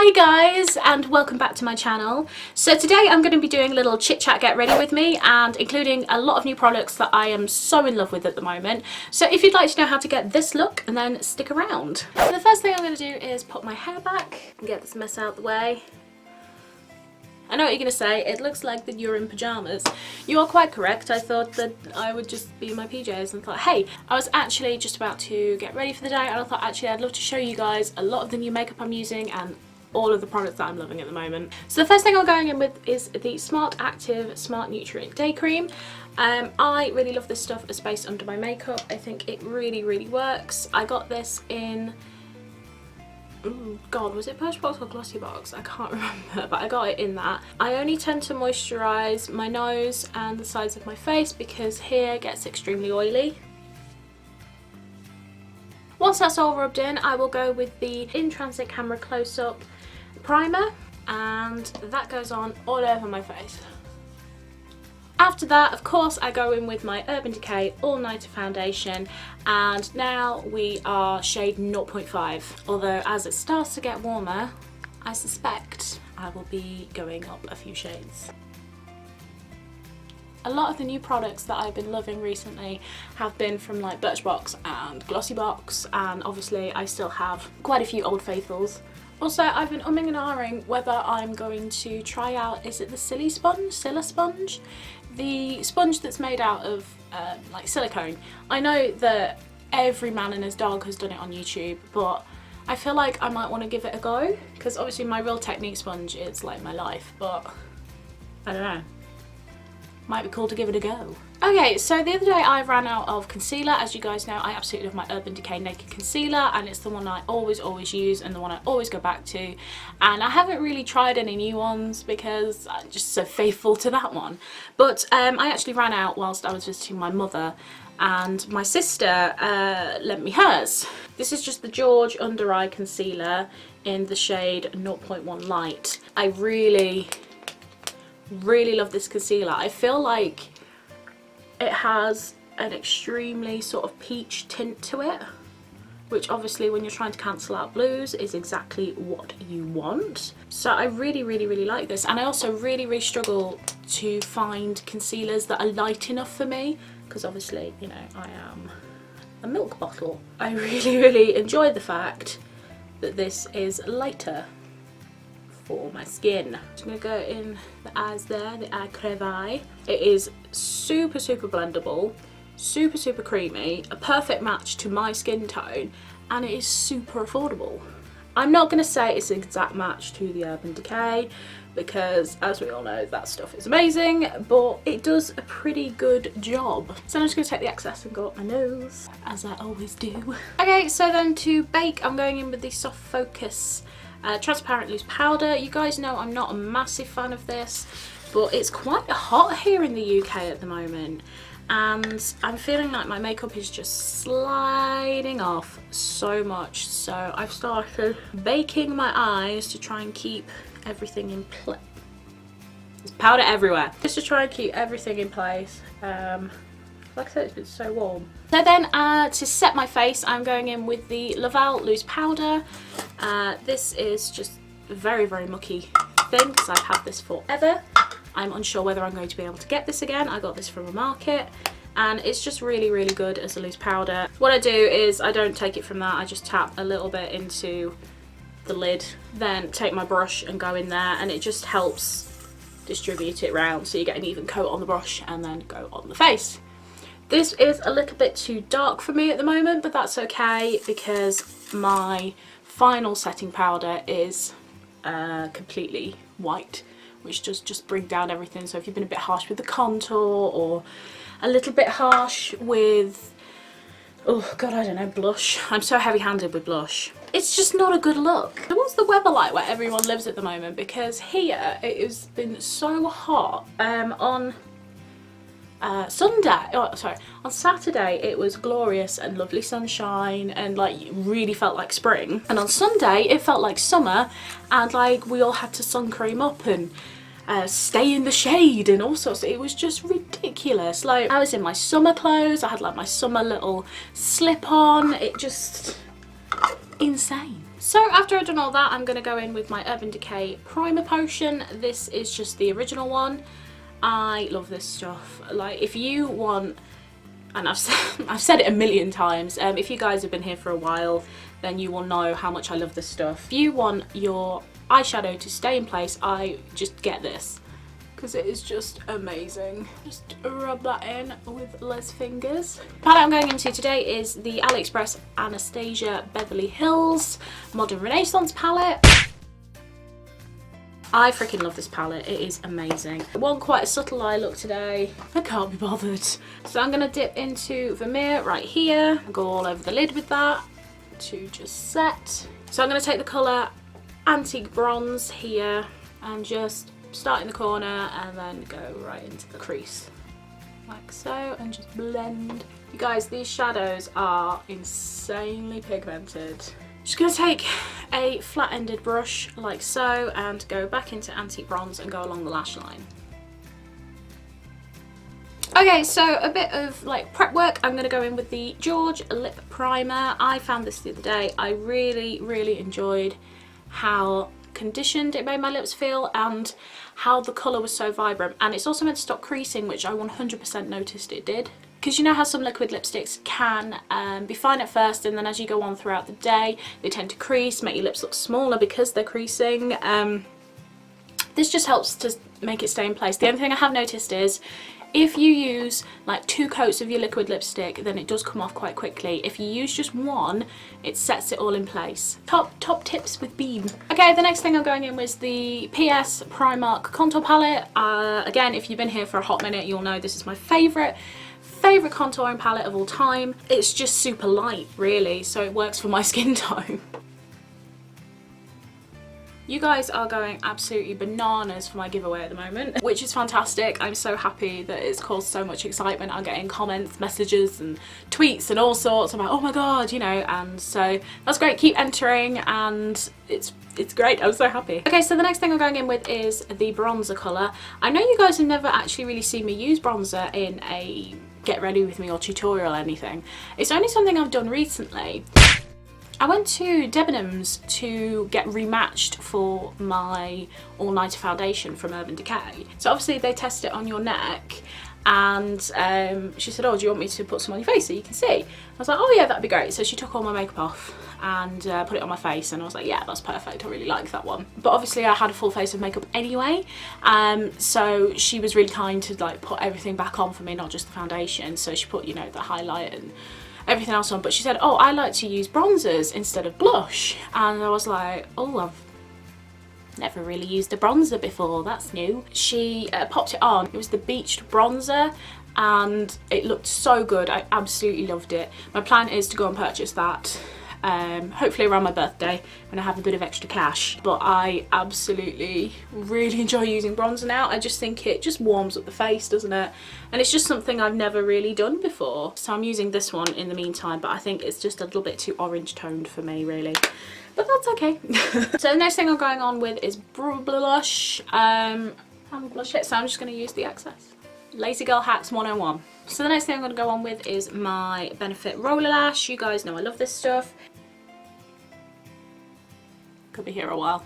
Hi guys, and welcome back to my channel. So today I'm going to be doing a little chit chat get ready with me and including a lot of new products that I am so in love with at the moment. So if you'd like to know how to get this look, and then stick around. So the first thing I'm going to do is put my hair back and get this mess out of the way. I know what you're going to say, it looks like that you're in pyjamas. You are quite correct. I thought that I would just be in my PJs and thought, hey, I was actually just about to get ready for the day and I thought actually I'd love to show you guys a lot of the new makeup I'm using and all of the products that I'm loving at the moment. So the first thing I'm going in with is the Smart Active Smart Nutrient Day Cream. I really love this stuff as base under my makeup. I think it really works. I got this in, oh god, was it Birchbox or Glossybox? I can't remember, but I got it in that. I only tend to moisturise my nose and the sides of my face because here gets extremely oily. Once that's all rubbed in, I will go with the In Transit Camera Close-Up Primer, and that goes on all over my face. After that, of course, I go in with my Urban Decay All Nighter Foundation, and now we are shade 0.5. Although as it starts to get warmer, I suspect I will be going up a few shades. A lot of the new products that I've been loving recently have been from like Birchbox and Glossybox, and obviously I still have quite a few Old Faithfuls. Also, I've been umming and ahhing whether I'm going to try out, is it the Scylla sponge? The sponge that's made out of like silicone. I know that every man and his dog has done it on YouTube, but I feel like I might want to give it a go, because obviously my Real Technique sponge is like my life, but I don't know. Might be cool to give it a go. Okay, so the other day I ran out of concealer. As you guys know, I absolutely love my Urban Decay Naked Concealer, and it's the one I always use and the one I always go back to. And I haven't really tried any new ones because I'm just so faithful to that one. But I actually ran out whilst I was visiting my mother, and my sister lent me hers. This is just the George Under Eye Concealer in the shade 0.1 Light. I really love this concealer. I feel like it has an extremely sort of peach tint to it, which obviously when you're trying to cancel out blues is exactly what you want. So I really like this, and I also really struggle to find concealers that are light enough for me, because obviously, you know, I am a milk bottle. I really enjoy the fact that this is lighter for my skin. I'm going to go in the eyes there, the eye crevaille. It is super blendable, super creamy, a perfect match to my skin tone, and it is super affordable. I'm not going to say it's an exact match to the Urban Decay, because as we all know, that stuff is amazing, but it does a pretty good job. So I'm just going to take the excess and go up my nose, as I always do. Okay, so then to bake, I'm going in with the Soft Focus transparent loose powder. You guys know I'm not a massive fan of this, but it's quite hot here in the UK at the moment, and I'm feeling like my makeup is just sliding off so much, so I've started baking my eyes to try and keep everything in place. There's powder everywhere. Just to try and keep everything in place. Like I said, it's been so warm. So then to set my face, I'm going in with the Laval Loose Powder. This is just a very mucky thing because I've had this forever. I'm unsure whether I'm going to be able to get this again. I got this from a market, and it's just really good as a loose powder. What I do is I don't take it from that, I just tap a little bit into the lid, then take my brush and go in there, and it just helps distribute it around so you get an even coat on the brush and then go on the face. This is a little bit too dark for me at the moment, but that's okay because my final setting powder is completely white, which does just bring down everything. So if you've been a bit harsh with the contour, or a little bit harsh with, oh god, I don't know, blush. I'm so heavy-handed with blush. It's just not a good look. So what's the weather like where everyone lives at the moment? Because here it has been so hot. On Saturday it was glorious and lovely sunshine and like really felt like spring, and on Sunday it felt like summer, and like we all had to sun cream up and stay in the shade and all sorts. It was just ridiculous. Like I was in my summer clothes, I had like my summer little slip on. It just insane. So after I've done all that, I'm going to go in with my Urban Decay Primer Potion. This is just the original one. I love this stuff. Like, if you want, and I've said it a million times, if you guys have been here for a while, then you will know how much I love this stuff. If you want your eyeshadow to stay in place, I just get this, because it is just amazing. Just rub that in with less fingers. The palette I'm going into today is the AliExpress Anastasia Beverly Hills Modern Renaissance palette. I freaking love this palette, it is amazing. I want quite a subtle eye look today. I can't be bothered. So I'm gonna dip into Vermeer right here, go all over the lid with that to just set. So I'm gonna take the colour Antique Bronze here and just start in the corner and then go right into the crease. Like so, and just blend. You guys, these shadows are insanely pigmented. Just gonna take a flat-ended brush like so and go back into Antique Bronze and go along the lash line. Okay, so a bit of like prep work. I'm gonna go in with the George Lip Primer. I found this the other day. I really enjoyed how conditioned it made my lips feel and how the colour was so vibrant, and it's also meant to stop creasing, which I 100% noticed it did. Because you know how some liquid lipsticks can be fine at first, and then as you go on throughout the day they tend to crease, make your lips look smaller because they're creasing. This just helps to make it stay in place. The only thing I have noticed is if you use like 2 coats of your liquid lipstick, then it does come off quite quickly. If you use just one, it sets it all in place. Top tips with Beam. Okay, the next thing I'm going in was the PS Primark Contour Palette. Again, if you've been here for a hot minute, you'll know this is my favourite contouring palette of all time. It's just super light, really, so it works for my skin tone. You guys are going absolutely bananas for my giveaway at the moment, which is fantastic. I'm so happy that it's caused so much excitement. I'm getting comments, messages and tweets and all sorts. I'm like, oh my god, you know, and so that's great. Keep entering and it's great. I'm so happy. Okay, so the next thing I'm going in with is the bronzer colour. I know you guys have never actually really seen me use bronzer in a get ready with me or tutorial or anything. It's only something I've done recently. I went to Debenhams to get rematched for my all-nighter foundation from Urban Decay. So obviously they test it on your neck, and she said, oh, do you want me to put some on your face so you can see? I was like, oh yeah, that'd be great. So she took all my makeup off and put it on my face, and I was like, yeah, that's perfect, I really like that one. But obviously I had a full face of makeup anyway, so she was really kind to like put everything back on for me, not just the foundation. So she put, you know, the highlight and everything else on, but she said, oh, I like to use bronzers instead of blush, and I was like, oh, I've never really used a bronzer before, that's new. She popped it on. It was the Beached bronzer and it looked so good. I absolutely loved it. My plan is to go and purchase that hopefully around my birthday when I have a bit of extra cash, but I absolutely really enjoy using bronzer now. I just think it just warms up the face, doesn't it? And it's just something I've never really done before, so I'm using this one in the meantime, but I think it's just a little bit too orange toned for me, really, but that's okay. So the next thing I'm going on with is blush. I haven't blushed yet, so I'm just going to use the excess. Lazy Girl Hacks 101. So the next thing I'm going to go on with is my Benefit Roller Lash. You guys know I love this stuff. Could be here a while.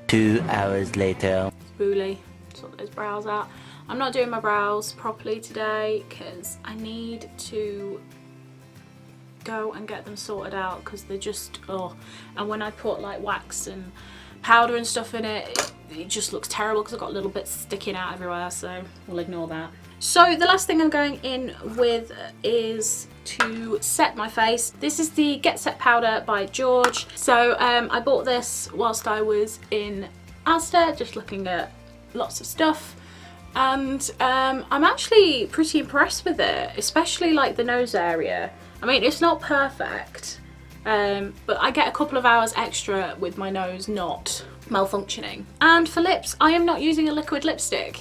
Two hours later. Spoolie, sort those brows out. I'm not doing my brows properly today because I need to go and get them sorted out because they're just, oh, and when I put like wax and powder and stuff in it, it just looks terrible because I've got little bits sticking out everywhere, so we'll ignore that. So the last thing I'm going in with is to set my face. This is the Get Set powder by George. So I bought this whilst I was in Asda, just looking at lots of stuff, and I'm actually pretty impressed with it, especially like the nose area. I mean, it's not perfect, but I get a couple of hours extra with my nose not malfunctioning. And for lips, I am not using a liquid lipstick.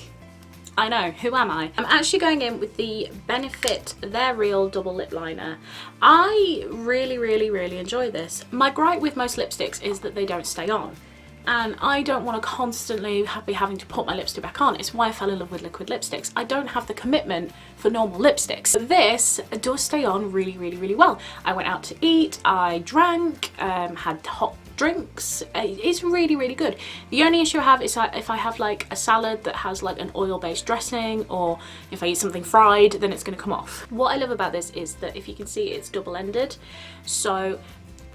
I know, who am I? I'm actually going in with the Benefit They're Real Double Lip Liner. I really enjoy this. My gripe with most lipsticks is that they don't stay on. and I don't want to constantly be having to put my lipstick back on. It's why I fell in love with liquid lipsticks. I don't have the commitment for normal lipsticks. This does stay on really, really, really well. I went out to eat, I drank, had hot drinks. It's really, really good. The only issue I have is if I have like a salad that has like an oil-based dressing, or if I eat something fried, then it's going to come off. What I love about this is that if you can see, it's double-ended. So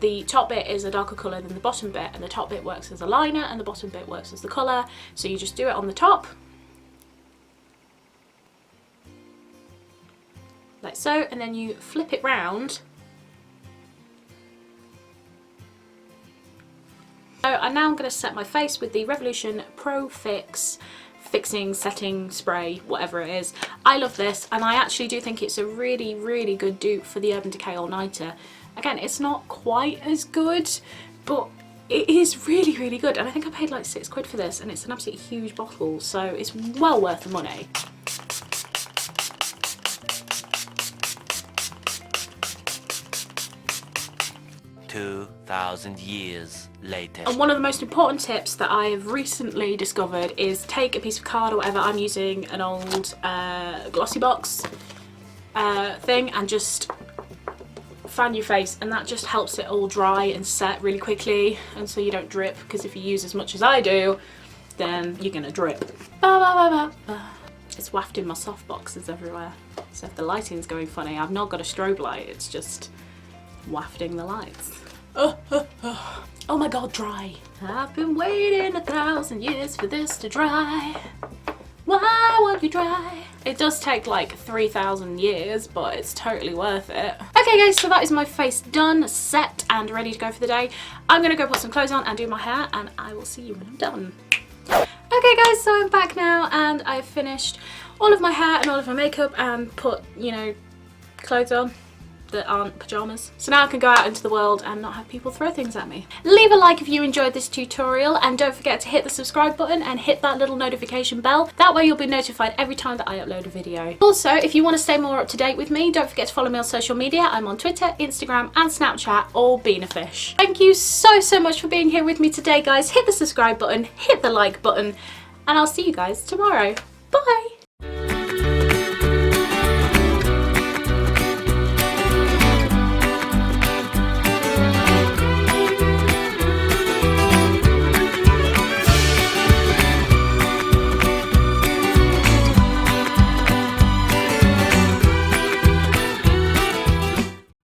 the top bit is a darker colour than the bottom bit, and the top bit works as a liner and the bottom bit works as the colour. So you just do it on the top, like so, and then you flip it round. So now I'm going to set my face with the Revolution Pro Fix fixing setting spray, whatever it is. I love this, and I actually do think it's a really, really good dupe for the Urban Decay All Nighter. Again, it's not quite as good, but it is really, really good. And I think I paid like £6 for this, and it's an absolutely huge bottle, so it's well worth the money. $2,000 years later. And one of the most important tips that I have recently discovered is take a piece of card or whatever. I'm using an old glossy box thing, and just fan your face, and that just helps it all dry and set really quickly, and so you don't drip, because if you use as much as I do, then you're gonna drip. Ba, ba, ba, ba, ba. It's wafting my soft boxes everywhere, so if the lighting's going funny, I've not got a strobe light, it's just wafting the lights. Oh my god, dry. I've been waiting 1,000 years for this to dry. Why won't you dry? It does take like 3,000 years, but it's totally worth it. Okay guys, so that is my face done, set, and ready to go for the day. I'm gonna go put some clothes on and do my hair, and I will see you when I'm done. Okay guys, so I'm back now, and I've finished all of my hair and all of my makeup and put, you know, clothes on that aren't pyjamas. So now I can go out into the world and not have people throw things at me. Leave a like if you enjoyed this tutorial, and don't forget to hit the subscribe button and hit that little notification bell. That way you'll be notified every time that I upload a video. Also, if you want to stay more up to date with me, don't forget to follow me on social media. I'm on Twitter, Instagram and Snapchat, all Beenafish. Thank you so much for being here with me today guys. Hit the subscribe button, hit the like button, and I'll see you guys tomorrow. Bye!